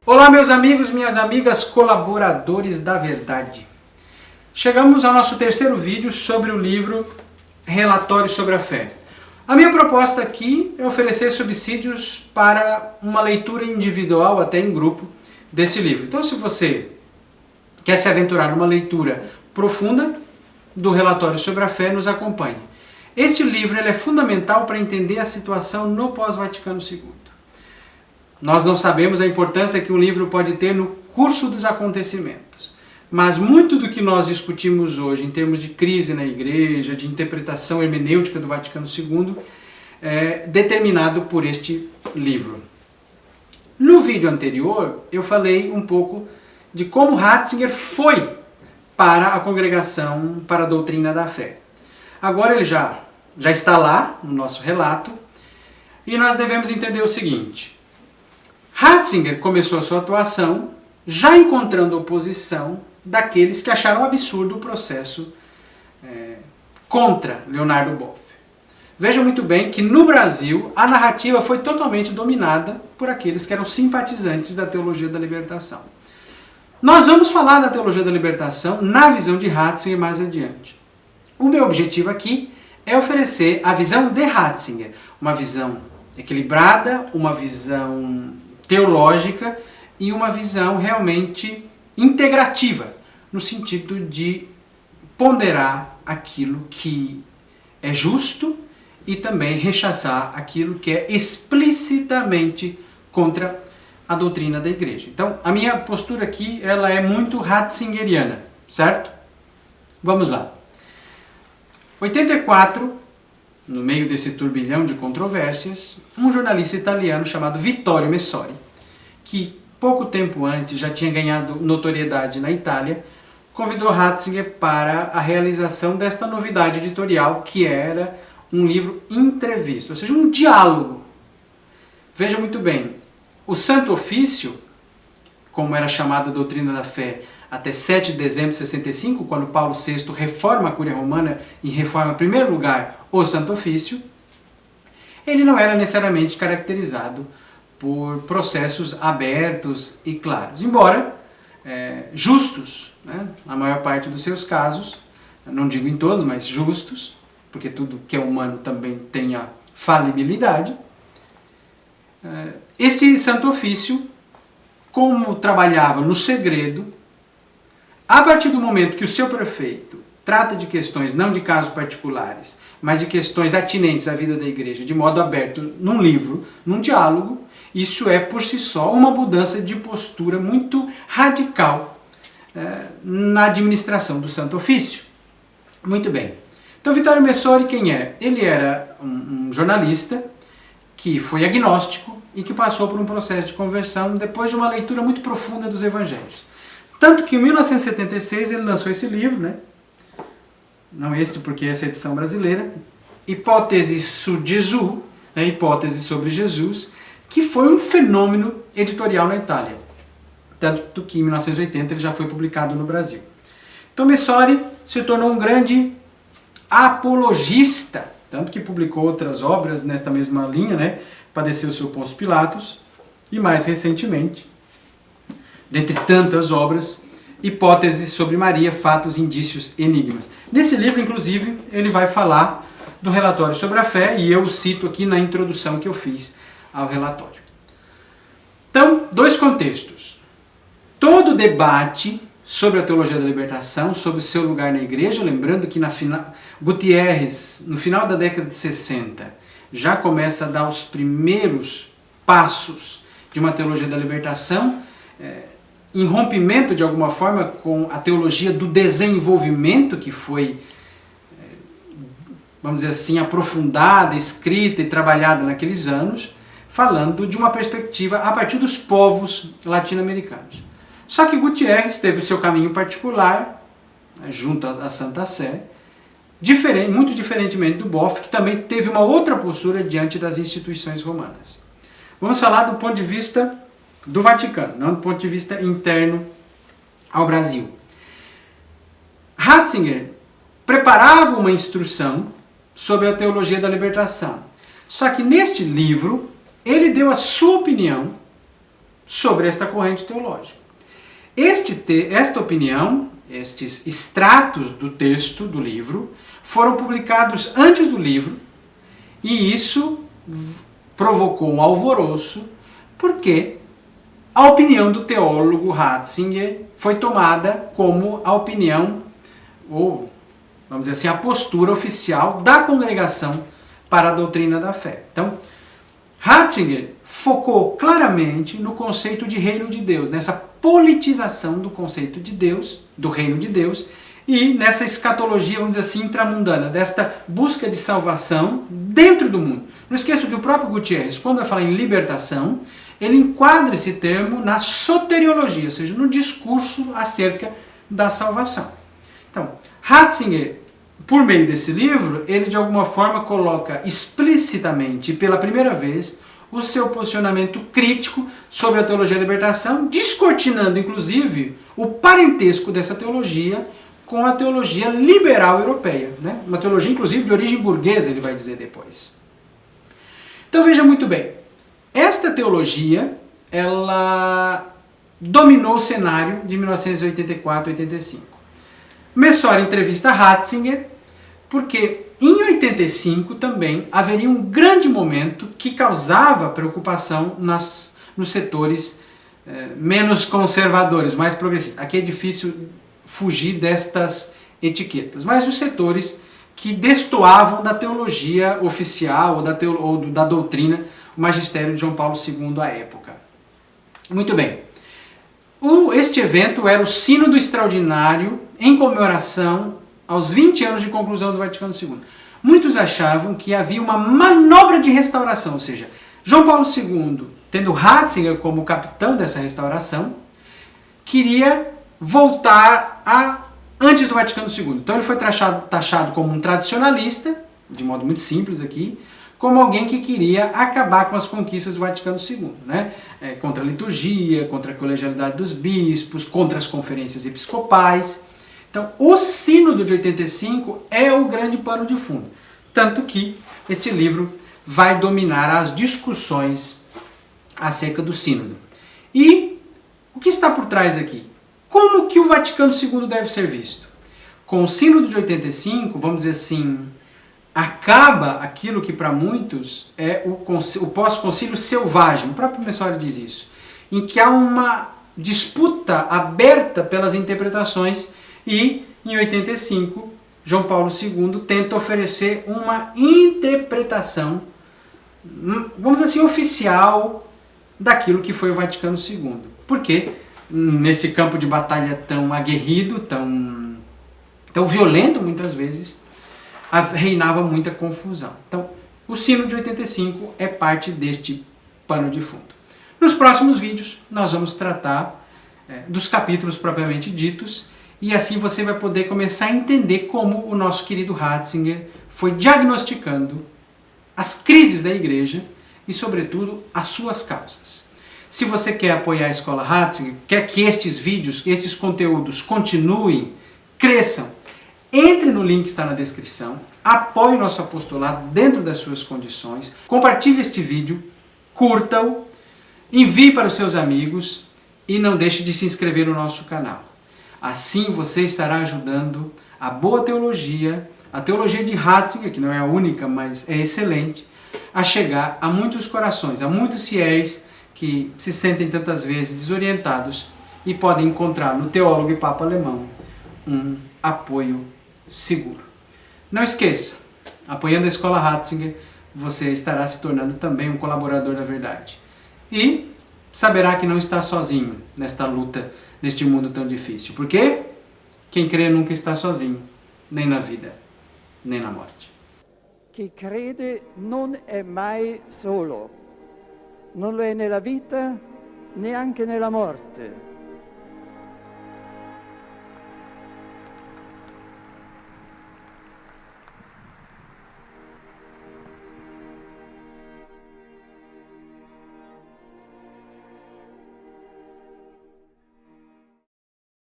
Olá, meus amigos, minhas amigas, colaboradores da verdade. Chegamos ao nosso terceiro vídeo sobre o livro Relatório sobre a Fé. A minha proposta aqui é oferecer subsídios para uma leitura individual, até em grupo, desse livro. Então, se você quer se aventurar numa leitura profunda do Relatório sobre a Fé, nos acompanhe. Este livro ele é fundamental para entender a situação no pós-Vaticano II. Nós não sabemos a importância que um livro pode ter no curso dos acontecimentos. Mas muito do que nós discutimos hoje em termos de crise na igreja, de interpretação hermenêutica do Vaticano II, é determinado por este livro. No vídeo anterior, eu falei um pouco de como Ratzinger foi para a Congregação para a Doutrina da Fé. Agora ele já está lá no nosso relato e nós devemos entender o seguinte. Ratzinger começou a sua atuação já encontrando oposição daqueles que acharam absurdo o processo contra Leonardo Boff. Veja muito bem que no Brasil a narrativa foi totalmente dominada por aqueles que eram simpatizantes da teologia da libertação. Nós vamos falar da teologia da libertação na visão de Ratzinger mais adiante. O meu objetivo aqui é oferecer a visão de Ratzinger, uma visão equilibrada, uma visão teológica e uma visão realmente integrativa, no sentido de ponderar aquilo que é justo e também rechaçar aquilo que é explicitamente contra a doutrina da igreja. Então, a minha postura aqui ela é muito ratzingeriana, certo? Vamos lá. 84, no meio desse turbilhão de controvérsias, um jornalista italiano chamado Vittorio Messori, que pouco tempo antes já tinha ganhado notoriedade na Itália, convidou Ratzinger para a realização desta novidade editorial, que era um livro entrevista, ou seja, um diálogo. Veja muito bem, o Santo Ofício, como era chamada a doutrina da fé até 7 de dezembro de 65, quando Paulo VI reforma a Cúria Romana e reforma, em primeiro lugar, o Santo Ofício, ele não era necessariamente caracterizado por processos abertos e claros, embora justos, né, na maior parte dos seus casos, não digo em todos, mas justos, porque tudo que é humano também tem a falibilidade. Esse Santo Ofício, como trabalhava no segredo, a partir do momento que o seu prefeito trata de questões, não de casos particulares, mas de questões atinentes à vida da igreja, de modo aberto, num livro, num diálogo, isso é, por si só, uma mudança de postura muito radical na administração do Santo Ofício. Muito bem. Então, Vittorio Messori, quem é? Ele era um jornalista que foi agnóstico e que passou por um processo de conversão depois de uma leitura muito profunda dos evangelhos. Tanto que em 1976 ele lançou esse livro, né? Não este porque essa é a edição brasileira, Hipótese su Gesù, né? Hipótese sobre Jesus, que foi um fenômeno editorial na Itália. Tanto que em 1980 ele já foi publicado no Brasil. Então Messori se tornou um grande apologista, tanto que publicou outras obras nesta mesma linha, né? Padeceu o seu Pôncio Pilatos, e mais recentemente, dentre tantas obras, Hipóteses sobre Maria, Fatos, Indícios, Enigmas. Nesse livro, inclusive, ele vai falar do relatório sobre a fé, e eu o cito aqui na introdução que eu fiz ao relatório. Então, dois contextos. Todo debate sobre a teologia da libertação, sobre o seu lugar na igreja, lembrando que Gutierrez, no final da década de 60, já começa a dar os primeiros passos de uma teologia da libertação, em rompimento de alguma forma com a teologia do desenvolvimento que foi, vamos dizer assim, aprofundada, escrita e trabalhada naqueles anos, falando de uma perspectiva a partir dos povos latino-americanos. Só que Gutierrez teve o seu caminho particular, junto à Santa Sé, muito diferentemente do Boff, que também teve uma outra postura diante das instituições romanas. Vamos falar do ponto de vista do Vaticano, não do ponto de vista interno ao Brasil. Ratzinger preparava uma instrução sobre a teologia da libertação. Só que neste livro, ele deu a sua opinião sobre esta corrente teológica. Esta opinião, estes extratos do texto do livro, foram publicados antes do livro, e isso provocou um alvoroço, porque a opinião do teólogo Ratzinger foi tomada como a opinião, ou vamos dizer assim, a postura oficial da Congregação para a Doutrina da Fé. Então, Ratzinger focou claramente no conceito de reino de Deus, nessa politização do conceito de Deus, do reino de Deus, e nessa escatologia, vamos dizer assim, intramundana, desta busca de salvação dentro do mundo. Não esqueça que o próprio Gutierrez, quando vai falar em libertação, ele enquadra esse termo na soteriologia, ou seja, no discurso acerca da salvação. Então, Ratzinger, por meio desse livro, ele de alguma forma coloca explicitamente, pela primeira vez, o seu posicionamento crítico sobre a teologia da libertação, descortinando inclusive o parentesco dessa teologia com a teologia liberal europeia, né? Uma teologia inclusive de origem burguesa, ele vai dizer depois. Então veja muito bem, esta teologia, ela dominou o cenário de 1984-85. Messor entrevista Ratzinger, porque em 85 também haveria um grande momento que causava preocupação nos setores menos conservadores, mais progressistas. Aqui é difícil fugir destas etiquetas, mas os setores que destoavam da teologia oficial ou da doutrina, o magistério de João Paulo II à época. Muito bem. Este evento era o Sínodo Extraordinário em comemoração aos 20 anos de conclusão do Vaticano II. Muitos achavam que havia uma manobra de restauração, ou seja, João Paulo II, tendo Ratzinger como capitão dessa restauração, queria voltar a antes do Vaticano II. Então ele foi taxado como um tradicionalista, de modo muito simples aqui, como alguém que queria acabar com as conquistas do Vaticano II, né? Contra a liturgia, contra a colegialidade dos bispos, contra as conferências episcopais. Então, o Sínodo de 85 é o grande pano de fundo. Tanto que este livro vai dominar as discussões acerca do Sínodo. E o que está por trás aqui? Como que o Vaticano II deve ser visto? Com o Sínodo de 85, vamos dizer assim, acaba aquilo que para muitos é o pós-concílio selvagem, o próprio Messori diz isso, em que há uma disputa aberta pelas interpretações e, em 85, João Paulo II tenta oferecer uma interpretação, vamos dizer assim, oficial daquilo que foi o Vaticano II. Por quê? Nesse campo de batalha tão aguerrido, tão violento muitas vezes, reinava muita confusão. Então, o Sínodo de 85 é parte deste pano de fundo. Nos próximos vídeos, nós vamos tratar dos capítulos propriamente ditos, e assim você vai poder começar a entender como o nosso querido Ratzinger foi diagnosticando as crises da igreja e, sobretudo, as suas causas. Se você quer apoiar a Escola Ratzinger, quer que estes vídeos, esses conteúdos continuem, cresçam, entre no link que está na descrição, apoie o nosso apostolado dentro das suas condições, compartilhe este vídeo, curta-o, envie para os seus amigos e não deixe de se inscrever no nosso canal. Assim você estará ajudando a boa teologia, a teologia de Ratzinger, que não é a única, mas é excelente, a chegar a muitos corações, a muitos fiéis que se sentem tantas vezes desorientados e podem encontrar no teólogo e papa alemão um apoio seguro. Não esqueça, apoiando a Escola Ratzinger, você estará se tornando também um colaborador da verdade. E saberá que não está sozinho nesta luta, neste mundo tão difícil. Porque quem crê nunca está sozinho, nem na vida, nem na morte. Chi crede non è mai solo, non lo è nella vita, neanche nella morte.